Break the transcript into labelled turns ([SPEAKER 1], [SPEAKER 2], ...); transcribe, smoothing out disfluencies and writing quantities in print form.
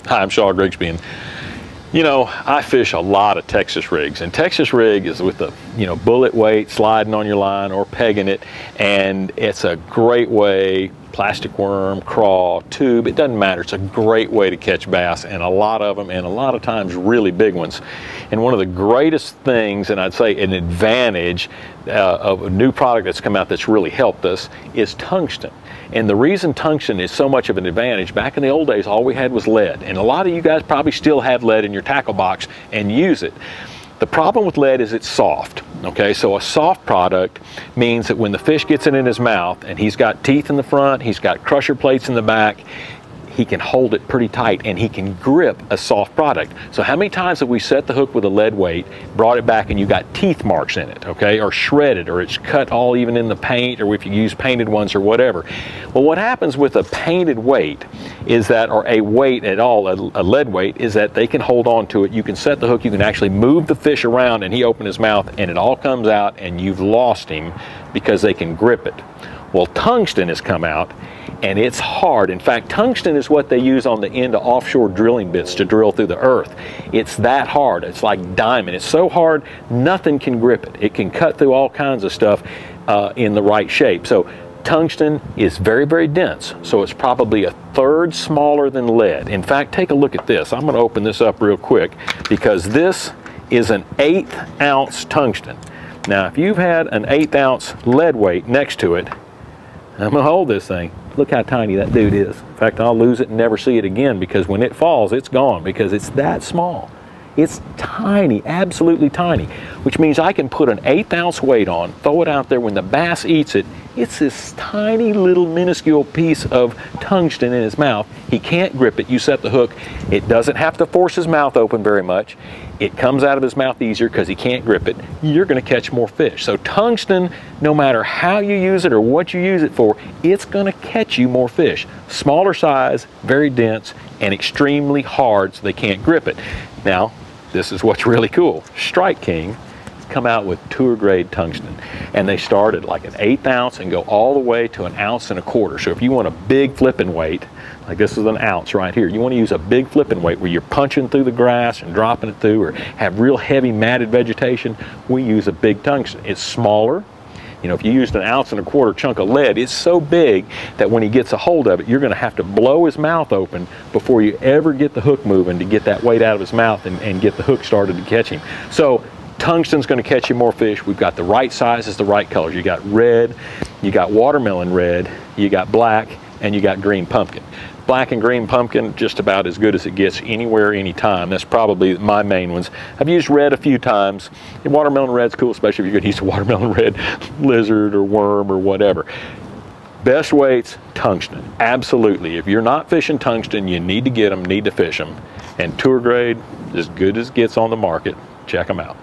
[SPEAKER 1] Hi, I'm Shaw Grigsby, and you know, I fish a lot of Texas rigs, and Texas rig is with the, bullet weight sliding on your line or pegging it, and it's a great way, plastic worm, craw, tube, it doesn't matter. It's a great way to catch bass, and a lot of them, and a lot of times really big ones. And one of the greatest things, and I'd say an advantage of a new product that's come out that's really helped us, is tungsten. And the reason tungsten is so much of an advantage, back in the old days, all we had was lead. And a lot of you guys probably still have lead in your tackle box and use it. The problem with lead is it's soft, okay? So a soft product means that when the fish gets it in his mouth, and he's got teeth in the front, he's got crusher plates in the back, he can hold it pretty tight and he can grip a soft product. So how many times have we set the hook with a lead weight, brought it back, and you got teeth marks in it, okay? Or shredded, or it's cut all even in the paint, or if you use painted ones or whatever. Well, what happens with a painted weight is that, or a weight at all, a lead weight, is that they can hold on to it. You can set the hook, you can actually move the fish around, and he opened his mouth and it all comes out and you've lost him because they can grip it. Well, tungsten has come out, and it's hard. In fact, tungsten is what they use on the end of offshore drilling bits to drill through the earth. It's that hard. It's like diamond. It's so hard, nothing can grip it. It can cut through all kinds of stuff in the right shape. So tungsten is very, very dense. So it's probably a third smaller than lead. In fact, take a look at this. I'm going to open this up real quick because this is an 1/8 ounce tungsten. Now, if you've had an 1/8 ounce lead weight next to it, I'm going to hold this thing. Look how tiny that dude is. In fact, I'll lose it and never see it again, because when it falls, it's gone, because it's that small. It's tiny, absolutely tiny, which means I can put an 1/8 ounce weight on, throw it out there. When the bass eats it, it's this tiny little minuscule piece of tungsten in his mouth. He can't grip it. You set the hook. It doesn't have to force his mouth open very much. It comes out of his mouth easier because he can't grip it. You're going to catch more fish. So tungsten, no matter how you use it or what you use it for, it's going to catch you more fish. Smaller size, very dense, and extremely hard, so they can't grip it. Now, this is what's really cool. Strike King come out with Tour Grade Tungsten, and they start at like an 1/8 ounce and go all the way to 1 1/4 ounces. So if you want a big flipping weight, like this is 1 ounce right here, you want to use a big flipping weight where you're punching through the grass and dropping it through, or have real heavy matted vegetation, we use a big tungsten. It's smaller. You know, if you used 1 1/4 ounce chunk of lead, it's so big that when he gets a hold of it, you're going to have to blow his mouth open before you ever get the hook moving to get that weight out of his mouth and get the hook started to catch him. So tungsten's going to catch you more fish. We've got the right sizes, the right colors. You got red, you got watermelon red, you got black, and you got green pumpkin. Black and green pumpkin, just about as good as it gets anywhere, anytime. That's probably my main ones. I've used red a few times. And watermelon red's cool, especially if you're going to use a watermelon red lizard or worm or whatever. Best weights, tungsten. Absolutely. If you're not fishing tungsten, you need to get them, need to fish them. And Tour Grade, as good as it gets on the market. Check them out.